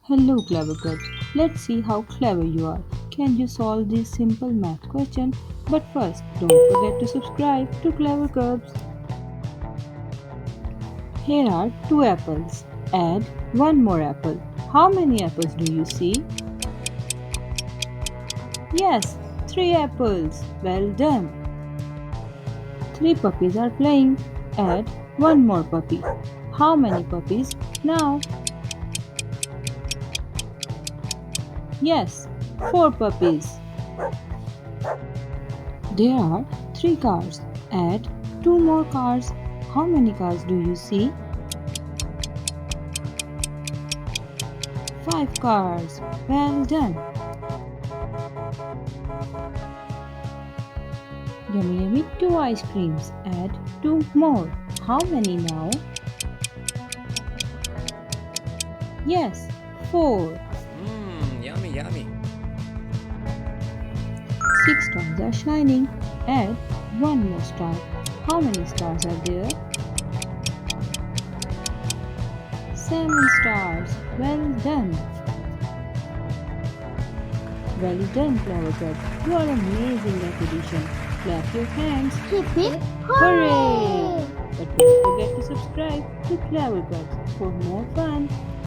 Hello, clever cubs. Let's see how clever you are. Can you solve this simple math question? But first, don't forget to subscribe to Clever Cubs. Here are two apples. Add one more apple. How many apples do you see? Yes, three apples. Well done. Three puppies are playing. Add one more puppy. How many puppies now? Yes, four puppies. There are three cars. Add two more cars. How many cars do you see? Five cars. Well done. Yummy yummy two ice creams. Add two more. How many now? Yes, four. Yummy, yummy. Six stars are shining. Add one more star. How many stars are there? Seven stars. Well done. Well done, Clever Cat. You are amazing at addition. Clap your hands. Hip hip Hooray! hooray! But don't forget to subscribe to Clever Cats for more fun.